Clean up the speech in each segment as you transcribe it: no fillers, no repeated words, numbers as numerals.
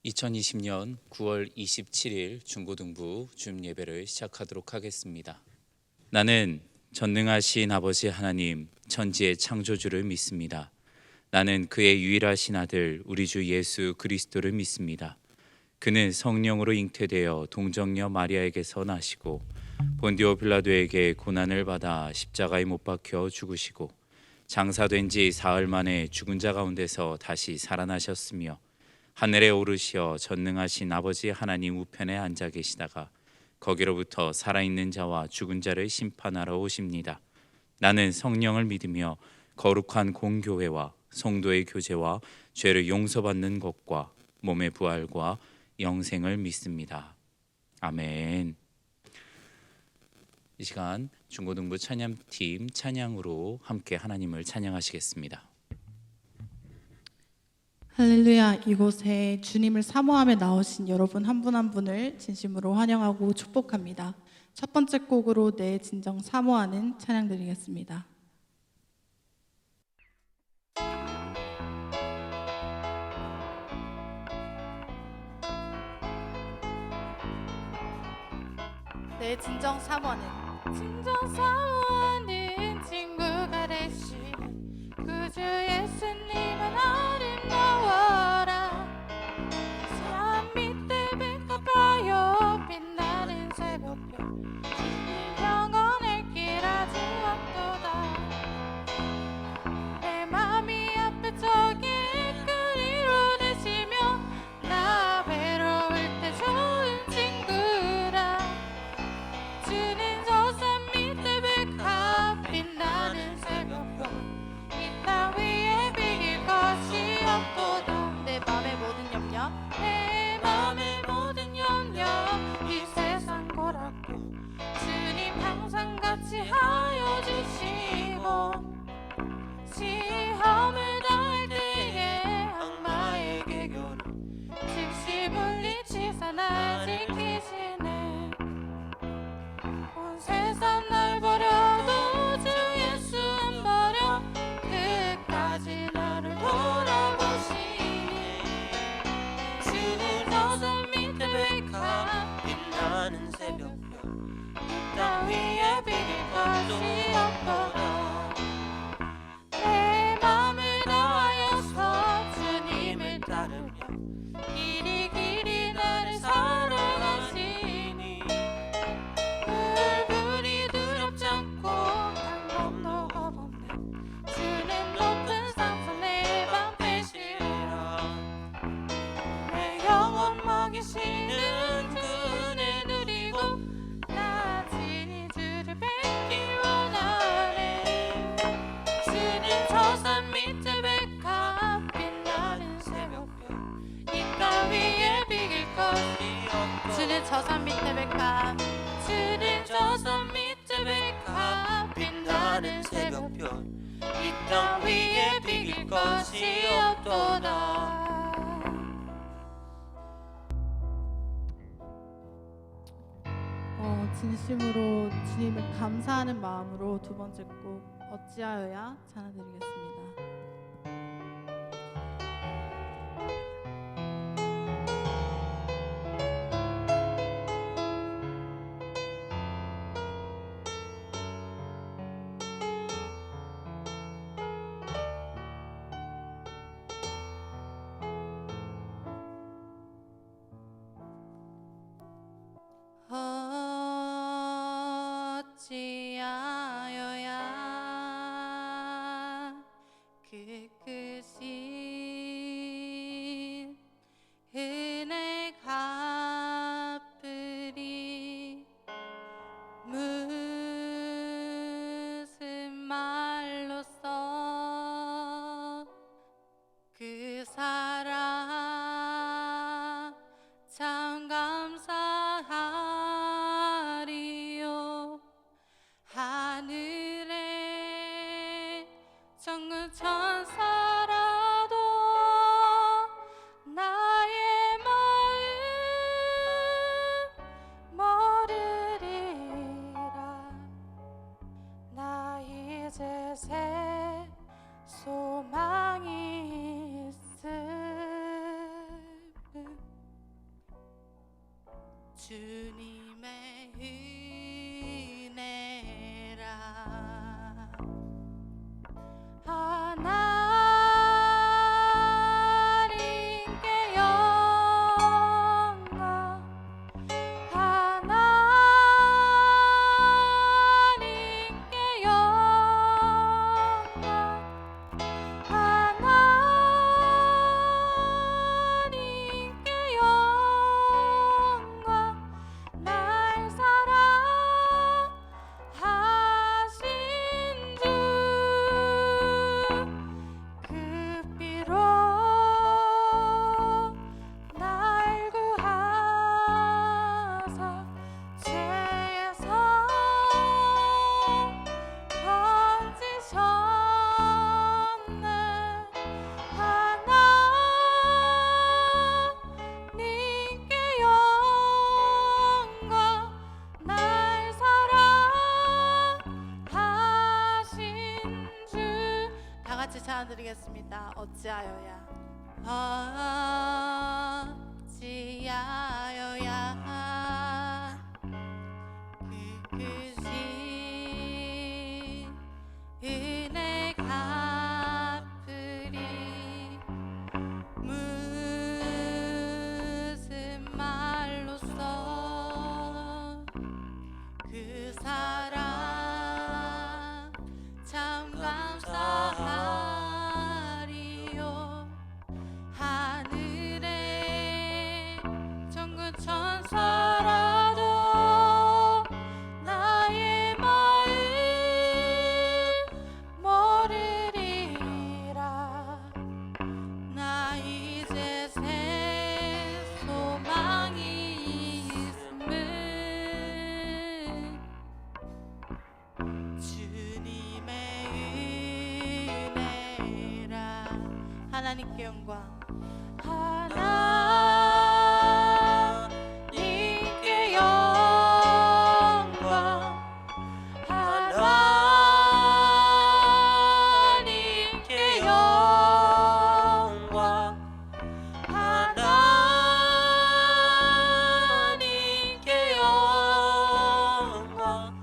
2020년 9월 27일 중고등부 주임 예배를 시작하도록 하겠습니다. 나는 전능하신 아버지 하나님 천지의 창조주를 믿습니다. 나는 그의 유일하신 아들 우리 주 예수 그리스도를 믿습니다. 그는 성령으로 잉태되어 동정녀 마리아에게서 나시고 본디오 빌라도에게 고난을 받아 십자가에 못 박혀 죽으시고 장사된 지 사흘 만에 죽은 자 가운데서 다시 살아나셨으며 하늘에 오르시어 전능하신 아버지 하나님 우편에 앉아 계시다가 거기로부터 살아있는 자와 죽은 자를 심판하러 오십니다. 나는 성령을 믿으며 거룩한 공교회와 성도의 교제와 죄를 용서받는 것과 몸의 부활과 영생을 믿습니다. 아멘. 이 시간 중고등부 찬양팀 찬양으로 함께 하나님을 찬양하시겠습니다. 할렐루야. 이곳에 주님을 사모하며 나오신 여러분 한 분 한 분을 진심으로 환영하고 축복합니다. 첫 번째 곡으로 내 진정 사모하는 찬양 드리겠습니다. 내 진정 사모하는 친구가 되신 구주 예수님은 아름다워라. 산 밑에 백합하여 빛나는 새벽별 주님 영원의 길 아주 왔도다. 내 맘이 앞에 저기 그리로 되시며 나 외로울 때 좋은 친구라. 주는 저 산 밑에 백합 빛나는 새벽별 이 땅 위에 비길 것이 없도다. 내 맘의 모든 염려 내 맘의 모든 염려 이 세상 고락고 주님 항상 같이 하여 주시고 시험을 당할 때에 악마에게 교로 즉시 물리치사 날 지키시네. 온 세상 날 버려도 주 예수 안 버려 끝까지 나를 돌아보시니. 주는 저 산 밑에 백합 빛나는 새벽별 이 땅 위에 비길 것이 없도다. 내 맘을 다하여서 주님을 따르며 길이 길이 나를 사랑하시니. 물불이 두렵지 않고 강 건너 겁없네. 주는 높은 산선 내 맘 빼시리라. 내 영혼 먹이시는 그 은혜 누리고 나 진히 주를 뵙기 원하네. 주는 저 산 밑에 백합 빛나는 새벽별 이 땅 위에 비길 것이 없고. 주는 저 산 밑에 백합 주는 저 산 밑에 백합 빛나는 새벽별 이 땅 위에 비길 것이 없도다. 진심으로 주님을 감사하는 마음으로 두 번째 곡 어찌하여야 찬양 드리겠습니다. 어찌하여야 그 크신 은혜 갚으리. 무슨 말로써 그 사랑 참 감사하리요. 하늘에 천군 천사 주님의 은혜라. 하나님께 영광, 하나님께 영광, 하나님께 영광. 날 사랑하신 주, 그 피로 날 구하사 죄에서 건지셨네. 하나님께 영광, 날 사랑하신 주. 다 같이 찬양 드리겠습니다. 어찌하여야, 어찌하여야 그 크신 은혜 갚으리. 무슨 말로써 그 사랑 참 감사하리요. 하늘에 천군 천사라도 나의 마음 모르리라. 나 이제 새 소망이 있음을 주님의 은혜라. 하나님께 영광, 하나님께 영광, 하나님께 영광, 하나님께 영광.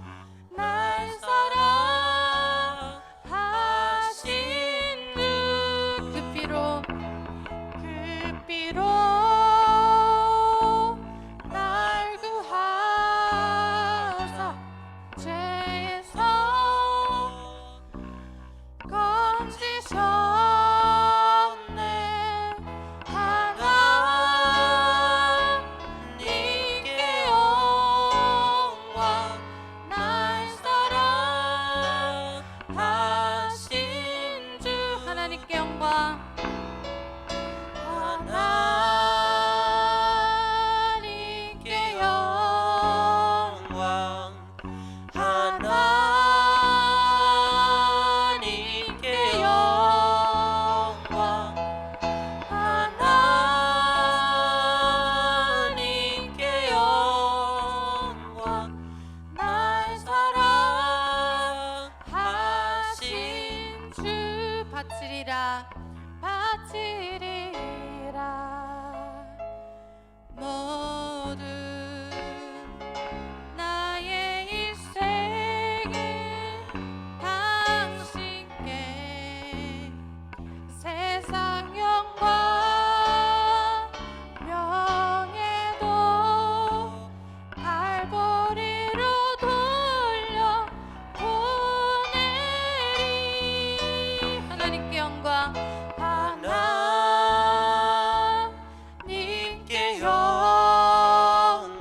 날 사랑하신 주, 그 피로 날 구하사 죄에서 건지셨네. 하나님께 영광, 날 사랑하신 주. 하나님께 영광, 하나님께 영광, 하나님께 영광, 하나님께 영광. 날 사랑하신 주. 바치리라, 바치리라. 모든 나의 일생을 당신께 세상 영광 명예도 갈보리로 돌려 보내리. 하나님께 영광, 하나님께 영광,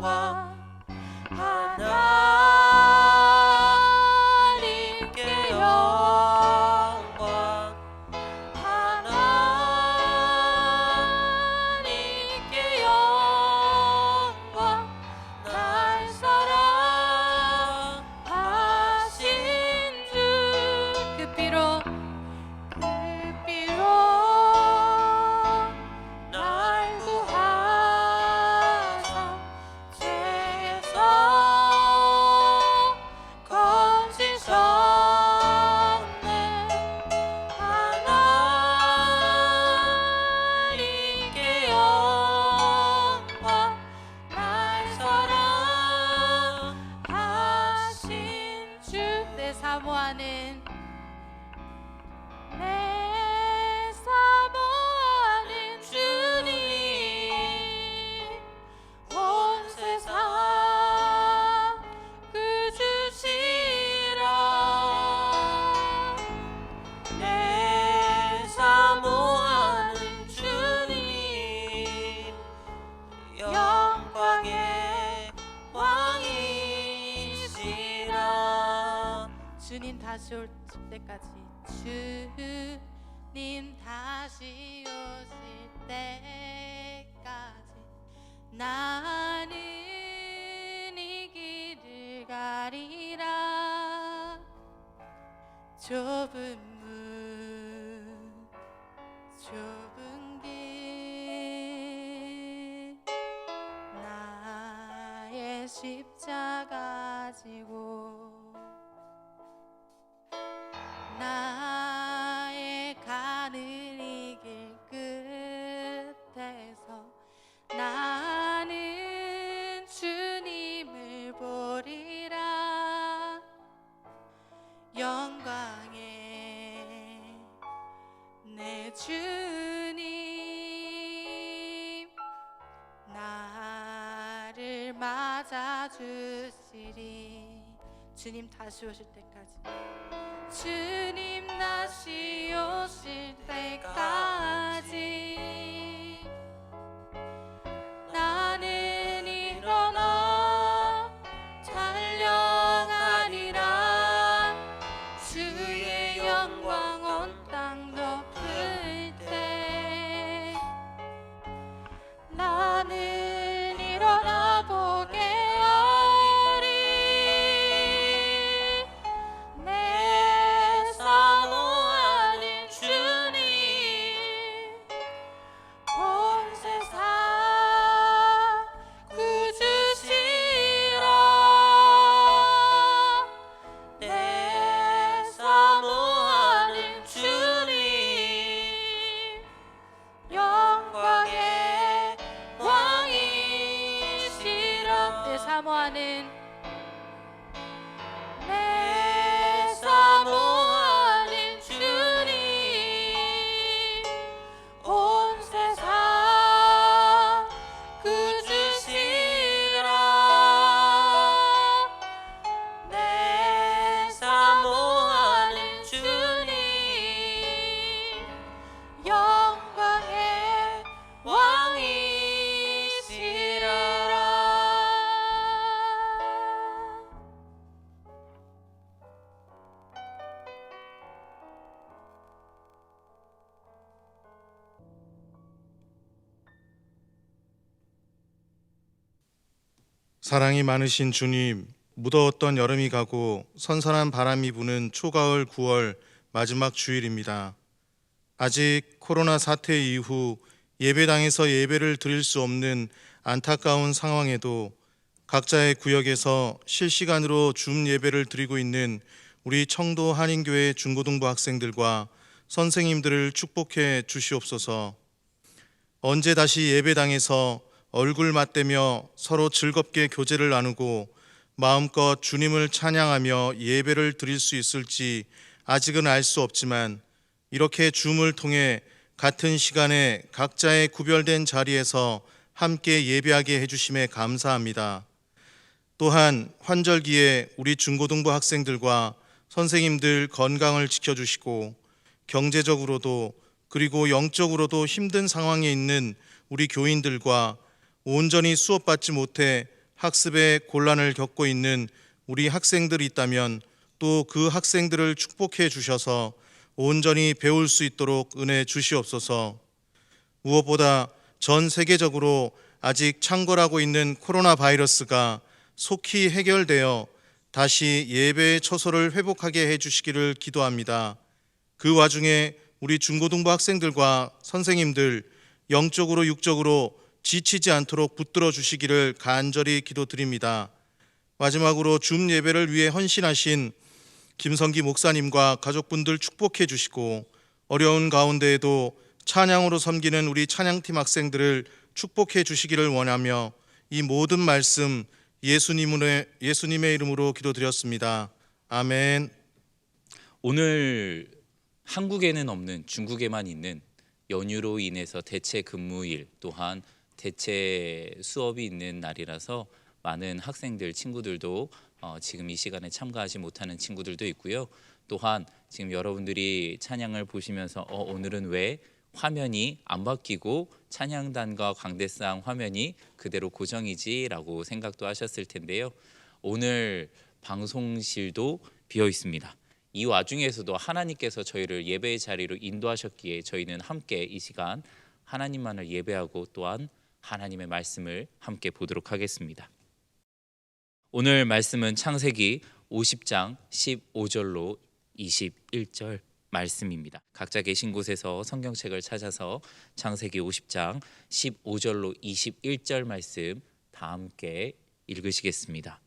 주님 다시 올 때까지 주님 다시 오실 때까지 나는 이 길을 가리라. 좁은 문 좁은 길 나의 십자가 지고 나의 가는 이 길 끝에서 나는 주님을 보리라. 영광의 내 주님 나를 맞아주시리. 주님 다시 오실 때까지 주님 다시 오실 때까지 나는 일어나 찬양하리라. 주의 영광 온 땅 덮을 때 나는 일어나 보게 하리. 내 사모하는 주님 온 세상 구주시라. 내 사모하는 주님 영광의 왕이시라. 내 사모하는 주님 온 세상 구주시라. 내 사모하는 주님 영광의 왕이시라. 사랑이 많으신 주님, 무더웠던 여름이 가고 선선한 바람이 부는 초가을 9월 마지막 주일입니다. 아직 코로나 사태 이후 예배당에서 예배를 드릴 수 없는 안타까운 상황에도 각자의 구역에서 실시간으로 줌 예배를 드리고 있는 우리 청도 한인교회 중고등부 학생들과 선생님들을 축복해 주시옵소서. 언제 다시 예배당에서 얼굴 맞대며 서로 즐겁게 교제를 나누고 마음껏 주님을 찬양하며 예배를 드릴 수 있을지 아직은 알 수 없지만 이렇게 줌을 통해 같은 시간에 각자의 구별된 자리에서 함께 예배하게 해주심에 감사합니다. 또한 환절기에 우리 중고등부 학생들과 선생님들 건강을 지켜주시고 경제적으로도 그리고 영적으로도 힘든 상황에 있는 우리 교인들과 온전히 수업받지 못해 학습에 곤란을 겪고 있는 우리 학생들이 있다면 또 그 학생들을 축복해 주셔서 온전히 배울 수 있도록 은혜 주시옵소서. 무엇보다 전 세계적으로 아직 창궐하고 있는 코로나 바이러스가 속히 해결되어 다시 예배의 처소를 회복하게 해주시기를 기도합니다. 그 와중에 우리 중고등부 학생들과 선생님들 영적으로 육적으로 지치지 않도록 붙들어 주시기를 간절히 기도드립니다. 마지막으로 줌 예배를 위해 헌신하신 김성기 목사님과 가족분들 축복해 주시고 어려운 가운데에도 찬양으로 섬기는 우리 찬양팀 학생들을 축복해 주시기를 원하며 이 모든 말씀 예수님의 이름으로 기도드렸습니다. 아멘. 오늘 한국에는 없는 중국에만 있는 연휴로 인해서 대체 근무일 또한 대체 수업이 있는 날이라서 많은 학생들, 친구들도 지금 이 시간에 참가하지 못하는 친구들도 있고요. 또한 지금 여러분들이 찬양을 보시면서 오늘은 왜 화면이 안 바뀌고 찬양단과 광대상 화면이 그대로 고정이지 라고 생각도 하셨을 텐데요. 오늘 방송실도 비어 있습니다. 이 와중에서도 하나님께서 저희를 예배의 자리로 인도하셨기에 저희는 함께 이 시간 하나님만을 예배하고 또한 하나님의 말씀을 함께 보도록 하겠습니다. 오늘 말씀은 창세기 50장 15절로 21절 말씀입니다. 각자 계신 곳에서 성경책을 찾아서 창세기 50장 15절로 21절 말씀 다 함께 읽으시겠습니다.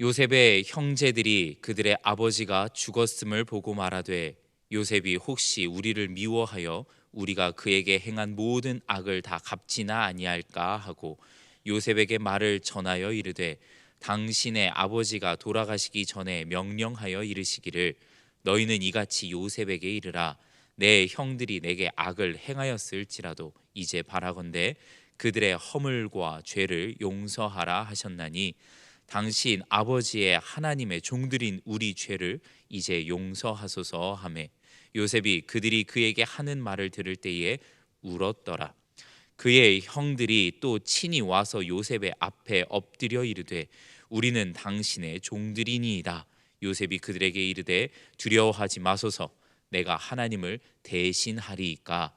요셉의 형제들이 그들의 아버지가 죽었음을 보고 말하되 요셉이 혹시 우리를 미워하여 우리가 그에게 행한 모든 악을 다 갚지나 아니할까 하고 요셉에게 말을 전하여 이르되 당신의 아버지가 돌아가시기 전에 명령하여 이르시기를 너희는 이같이 요셉에게 이르라 내 형들이 내게 악을 행하였을지라도 이제 바라건대 그들의 허물과 죄를 용서하라 하셨나니 당신 아버지의 하나님의 종들인 우리 죄를 이제 용서하소서 하매 요셉이 그들이 그에게 하는 말을 들을 때에 울었더라. 그의 형들이 또 친히 와서 요셉의 앞에 엎드려 이르되 우리는 당신의 종들이니이다. 요셉이 그들에게 이르되 두려워하지 마소서 내가 하나님을 대신하리이까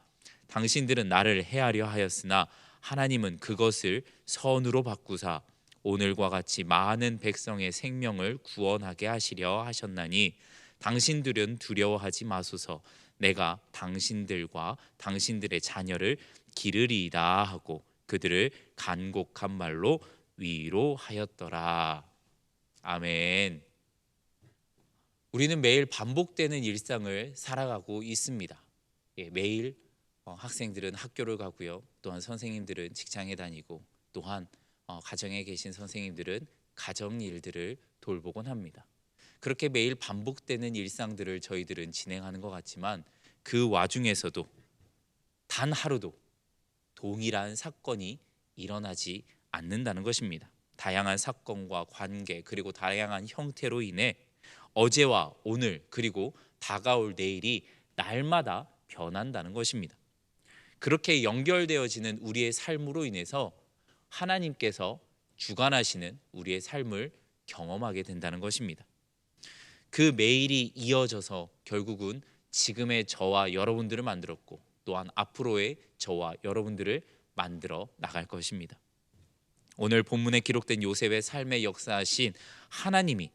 당신들은 나를 해하려 하였으나 하나님은 그것을 선으로 바꾸사 오늘과 같이 많은 백성의 생명을 구원하게 하시려 하셨나니 당신들은 두려워하지 마소서 내가 당신들과 당신들의 자녀를 기르리이다 하고 그들을 간곡한 말로 위로하였더라. 아멘. 우리는 매일 반복되는 일상을 살아가고 있습니다. 매일 학생들은 학교를 가고요. 또한 선생님들은 직장에 다니고 또한 가정에 계신 선생님들은 가정 일들을 돌보곤 합니다. 그렇게 매일 반복되는 일상들을 저희들은 진행하는 것 같지만 그 와중에서도 단 하루도 동일한 사건이 일어나지 않는다는 것입니다. 다양한 사건과 관계 그리고 다양한 형태로 인해 어제와 오늘 그리고 다가올 내일이 날마다 변한다는 것입니다. 그렇게 연결되어지는 우리의 삶으로 인해서 하나님께서 주관하시는 우리의 삶을 경험하게 된다는 것입니다. 그 매일이 이어져서 결국은 지금의 저와 여러분들을 만들었고 또한 앞으로의 저와 여러분들을 만들어 나갈 것입니다. 오늘 본문에 기록된 요셉의 삶에 역사하신 하나님이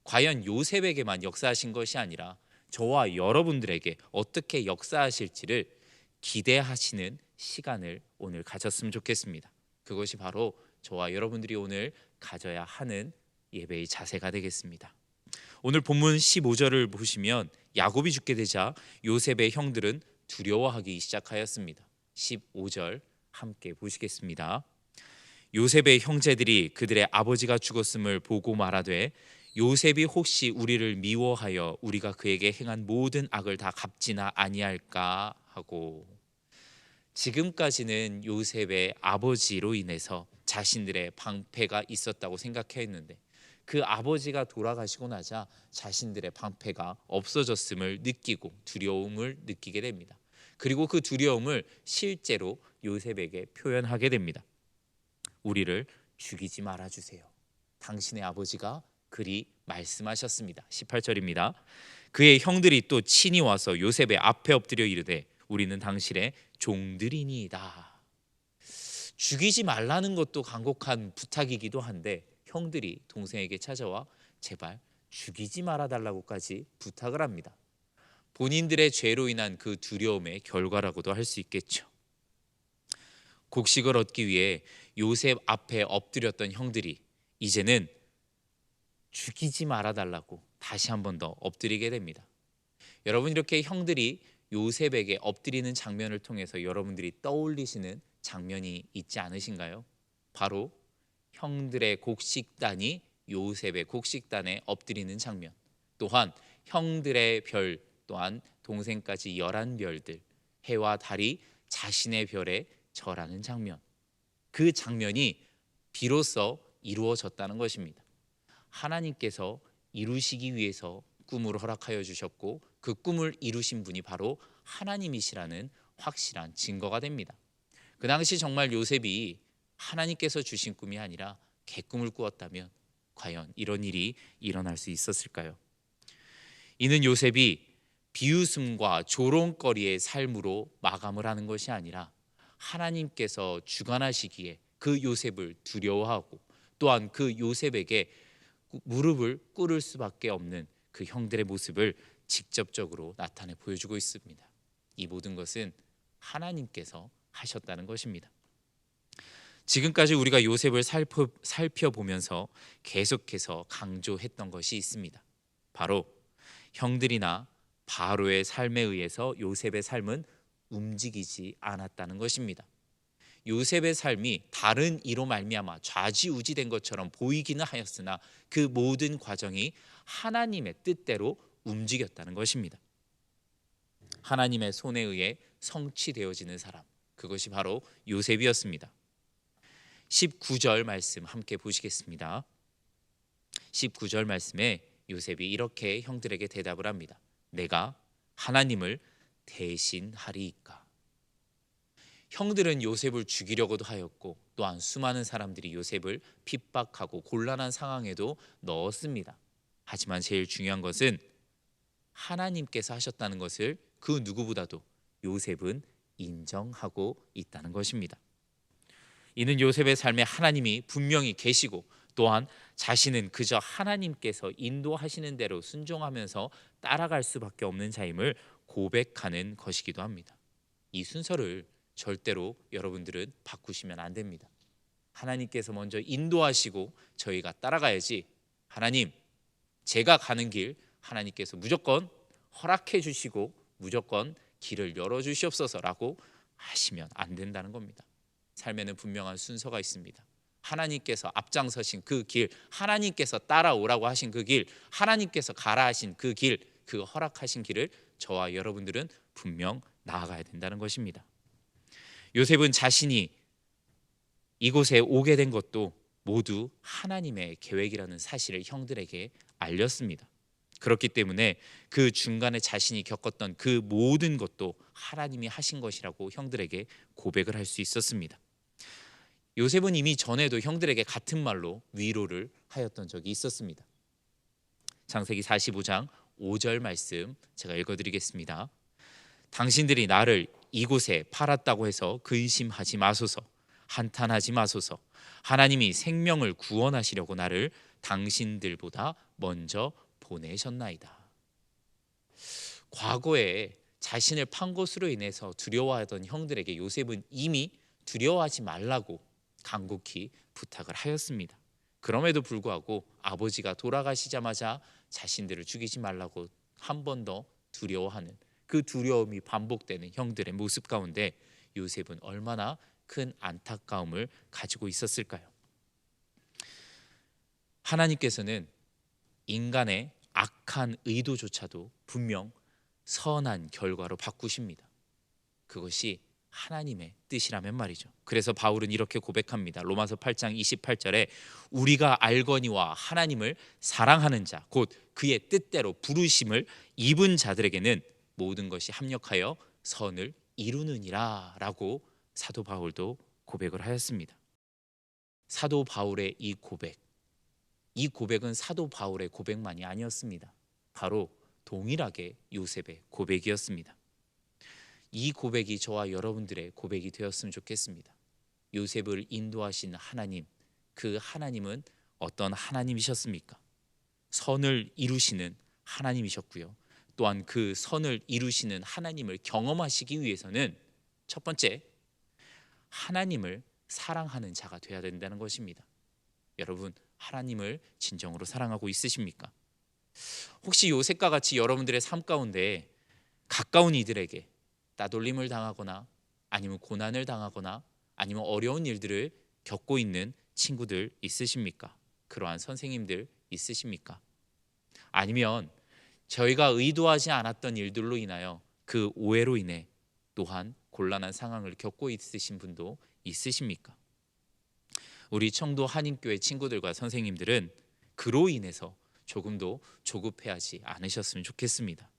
과연 요셉에게만 역사하신 것이 아니라 저와 여러분들에게 어떻게 역사하실지를 기대하시는 시간을 오늘 가졌으면 좋겠습니다. 그것이 바로 저와 여러분들이 오늘 가져야 하는 예배의 자세가 되겠습니다. 오늘 본문 15절을 보시면 야곱이 죽게 되자 요셉의 형들은 두려워하기 시작하였습니다. 15절 함께 보시겠습니다. 요셉의 형제들이 그들의 아버지가 죽었음을 보고 말하되 요셉이 혹시 우리를 미워하여 우리가 그에게 행한 모든 악을 다 갚지나 아니할까 하고 지금까지는 요셉의 아버지로 인해서 자신들의 방패가 있었다고 생각했는데 그 아버지가 돌아가시고 나자 자신들의 방패가 없어졌음을 느끼고 두려움을 느끼게 됩니다. 그리고 그 두려움을 실제로 요셉에게 표현하게 됩니다. 우리를 죽이지 말아주세요. 당신의 아버지가 그리 말씀하셨습니다. 18절입니다. 그의 형들이 또 친히 와서 요셉의 앞에 엎드려 이르되 우리는 당신의 종들이니이다. 죽이지 말라는 것도 간곡한 부탁이기도 한데 형들이 동생에게 찾아와 제발 죽이지 말아달라고까지 부탁을 합니다. 본인들의 죄로 인한 그 두려움의 결과라고도 할 수 있겠죠. 곡식을 얻기 위해 요셉 앞에 엎드렸던 형들이 이제는 죽이지 말아달라고 다시 한 번 더 엎드리게 됩니다. 여러분 이렇게 형들이 요셉에게 엎드리는 장면을 통해서 여러분들이 떠올리시는 장면이 있지 않으신가요? 바로 형들의 곡식단이 요셉의 곡식단에 엎드리는 장면, 또한 형들의 별 또한 동생까지 11별들 해와 달이 자신의 별에 절하는 장면, 그 장면이 비로소 이루어졌다는 것입니다. 하나님께서 이루시기 위해서 꿈을 허락하여 주셨고 그 꿈을 이루신 분이 바로 하나님이시라는 확실한 증거가 됩니다. 그 당시 정말 요셉이 하나님께서 주신 꿈이 아니라 개꿈을 꾸었다면 과연 이런 일이 일어날 수 있었을까요? 이는 요셉이 비웃음과 조롱거리의 삶으로 마감을 하는 것이 아니라 하나님께서 주관하시기에 그 요셉을 두려워하고 또한 그 요셉에게 무릎을 꿇을 수밖에 없는 그 형들의 모습을 직접적으로 나타내 보여주고 있습니다. 이 모든 것은 하나님께서 하셨다는 것입니다. 지금까지 우리가 요셉을 살펴보면서 계속해서 강조했던 것이 있습니다. 바로 형들이나 바로의 삶에 의해서 요셉의 삶은 움직이지 않았다는 것입니다. 요셉의 삶이 다른 이로 말미암아 좌지우지된 것처럼 보이기는 하였으나 그 모든 과정이 하나님의 뜻대로 움직였다는 것입니다. 하나님의 손에 의해 성취되어지는 사람, 그것이 바로 요셉이었습니다. 19절 말씀 함께 보시겠습니다. 19절 말씀에 요셉이 이렇게 형들에게 대답을 합니다. 내가 하나님을 대신하리이까. 형들은 요셉을 죽이려고도 하였고 또한 수많은 사람들이 요셉을 핍박하고 곤란한 상황에도 넣었습니다. 하지만 제일 중요한 것은 하나님께서 하셨다는 것을 그 누구보다도 요셉은 인정하고 있다는 것입니다. 이는 요셉의 삶에 하나님이 분명히 계시고 또한 자신은 그저 하나님께서 인도하시는 대로 순종하면서 따라갈 수밖에 없는 자임을 고백하는 것이기도 합니다. 이 순서를 절대로 여러분들은 바꾸시면 안 됩니다. 하나님께서 먼저 인도하시고 저희가 따라가야지, 하나님 제가 가는 길 하나님께서 무조건 허락해 주시고 무조건 길을 열어주시옵소서라고 하시면 안 된다는 겁니다. 삶에는 분명한 순서가 있습니다. 하나님께서 앞장서신 그 길, 하나님께서 따라오라고 하신 그 길, 하나님께서 가라 하신 그 길, 그 허락하신 길을 저와 여러분들은 분명 나아가야 된다는 것입니다. 요셉은 자신이 이곳에 오게 된 것도 모두 하나님의 계획이라는 사실을 형들에게 알렸습니다. 그렇기 때문에 그 중간에 자신이 겪었던 그 모든 것도 하나님이 하신 것이라고 형들에게 고백을 할 수 있었습니다. 요셉은 이미 전에도 형들에게 같은 말로 위로를 하였던 적이 있었습니다. 창세기 45장 5절 말씀 제가 읽어드리겠습니다. 당신들이 나를 이곳에 팔았다고 해서 근심하지 마소서, 한탄하지 마소서. 하나님이 생명을 구원하시려고 나를 당신들보다 먼저 보내셨나이다. 과거에 자신을 판 것으로 인해서 두려워하던 형들에게 요셉은 이미 두려워하지 말라고 간곡히 부탁을 하였습니다. 그럼에도 불구하고 아버지가 돌아가시자마자 자신들을 죽이지 말라고 한 번 더 두려워하는 그 두려움이 반복되는 형들의 모습 가운데 요셉은 얼마나 큰 안타까움을 가지고 있었을까요? 하나님께서는 인간의 악한 의도조차도 분명 선한 결과로 바꾸십니다. 그것이 하나님의 뜻이라면 말이죠. 그래서 바울은 이렇게 고백합니다. 로마서 8장 28절에 우리가 알거니와 하나님을 사랑하는 자, 곧 그의 뜻대로 부르심을 입은 자들에게는 모든 것이 합력하여 선을 이루느니라 라고 사도 바울도 고백을 하였습니다. 사도 바울의 이 고백은 사도 바울의 고백만이 아니었습니다. 바로 동일하게 요셉의 고백이었습니다. 이 고백이 저와 여러분들의 고백이 되었으면 좋겠습니다. 요셉을 인도하신 하나님, 그 하나님은 어떤 하나님이셨습니까? 선을 이루시는 하나님이셨고요. 또한 그 선을 이루시는 하나님을 경험하시기 위해서는 첫 번째, 하나님을 사랑하는 자가 되어야 된다는 것입니다. 여러분, 하나님을 진정으로 사랑하고 있으십니까? 혹시 요셉과 같이 여러분들의 삶 가운데 가까운 이들에게 따돌림을 당하거나 아니면 고난을 당하거나 아니면 어려운 일들을 겪고 있는 친구들 있으십니까? 그러한 선생님들 있으십니까? 아니면 저희가 의도하지 않았던 일들로 인하여 그 오해로 인해 또한 곤란한 상황을 겪고 있으신 분도 있으십니까? 우리 청도 한인교회 친구들과 선생님들은 그로 인해서 조금도 조급해하지 않으셨으면 좋겠습니다.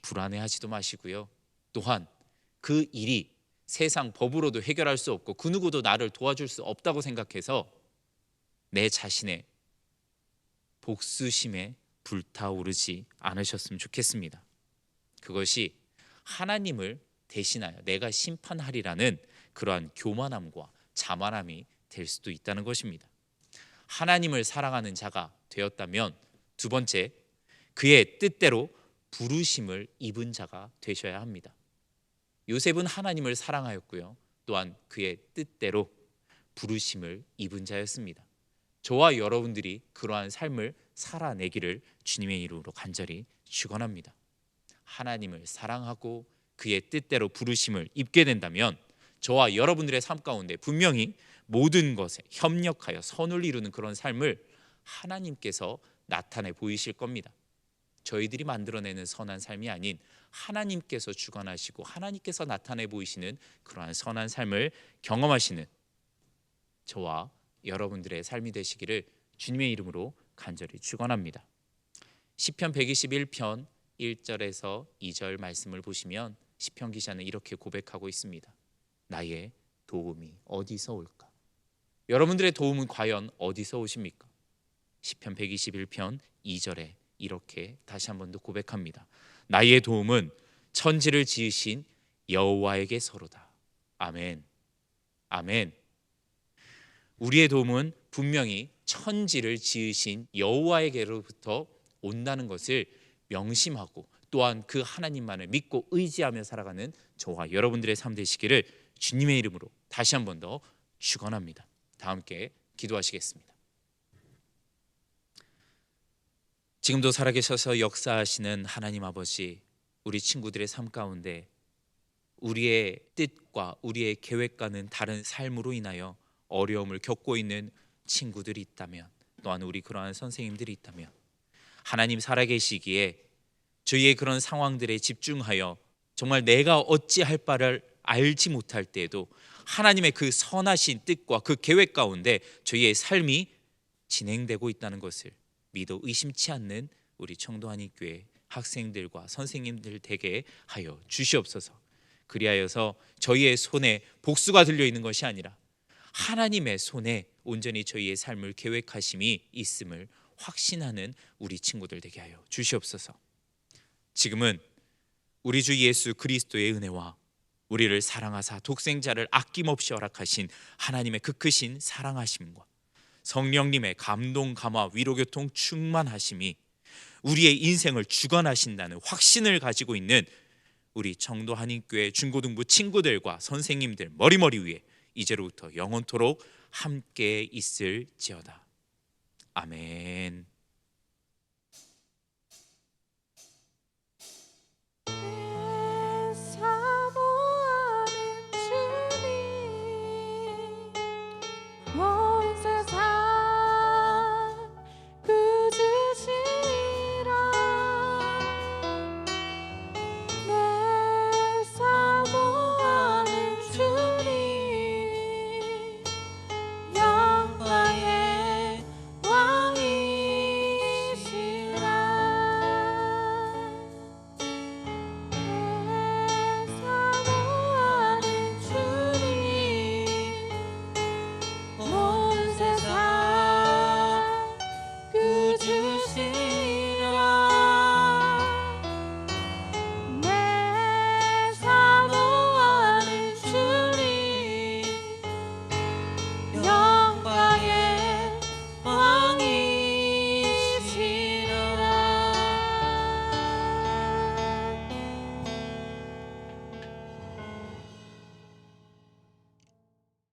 불안해하지도 마시고요. 또한 그 일이 세상 법으로도 해결할 수 없고 그 누구도 나를 도와줄 수 없다고 생각해서 내 자신의 복수심에 불타오르지 않으셨으면 좋겠습니다. 그것이 하나님을 대신하여 내가 심판하리라는 그러한 교만함과 자만함이 될 수도 있다는 것입니다. 하나님을 사랑하는 자가 되었다면 두 번째, 그의 뜻대로 부르심을 입은 자가 되셔야 합니다. 요셉은 하나님을 사랑하였고요, 또한 그의 뜻대로 부르심을 입은 자였습니다. 저와 여러분들이 그러한 삶을 살아내기를 주님의 이름으로 간절히 축원합니다. 하나님을 사랑하고 그의 뜻대로 부르심을 입게 된다면 저와 여러분들의 삶 가운데 분명히 모든 것에 협력하여 선을 이루는 그런 삶을 하나님께서 나타내 보이실 겁니다. 저희들이 만들어내는 선한 삶이 아닌 하나님께서 주관하시고 하나님께서 나타내 보이시는 그러한 선한 삶을 경험하시는 저와 여러분들의 삶이 되시기를 주님의 이름으로 간절히 축원합니다. 시편 121편 1절에서 2절 말씀을 보시면 시편 기자는 이렇게 고백하고 있습니다. 나의 도움이 어디서 올까? 여러분들의 도움은 과연 어디서 오십니까? 시편 121편 2절에 이렇게 다시 한 번 더 고백합니다. 나의 도움은 천지를 지으신 여호와에게서로다. 아멘. 아멘. 우리의 도움은 분명히 천지를 지으신 여호와에게로부터 온다는 것을 명심하고 또한 그 하나님만을 믿고 의지하며 살아가는 저와 여러분들의 삶 되시기를 주님의 이름으로 다시 한 번 더 축원합니다. 다 함께 기도하시겠습니다. 지금도 살아계셔서 역사하시는 하나님 아버지, 우리 친구들의 삶 가운데 우리의 뜻과 우리의 계획과는 다른 삶으로 인하여 어려움을 겪고 있는 친구들이 있다면, 또한 우리 그러한 선생님들이 있다면 하나님 살아계시기에 저희의 그런 상황들에 집중하여 정말 내가 어찌할 바를 알지 못할 때에도 하나님의 그 선하신 뜻과 그 계획 가운데 저희의 삶이 진행되고 있다는 것을 믿어 의심치 않는 우리 청도한인교회 학생들과 선생님들 되게 하여 주시옵소서. 그리하여서 저희의 손에 복수가 들려 있는 것이 아니라 하나님의 손에 온전히 저희의 삶을 계획하심이 있음을 확신하는 우리 친구들 되게 하여 주시옵소서. 지금은 우리 주 예수 그리스도의 은혜와 우리를 사랑하사 독생자를 아낌없이 허락하신 하나님의 그 크신 사랑하심과 성령님의 감동, 감화, 위로교통 충만하심이 우리의 인생을 주관하신다는 확신을 가지고 있는 우리 청도 한인교회 중고등부 친구들과 선생님들 머리머리 위에 이제로부터 영원토록 함께 있을지어다. 아멘.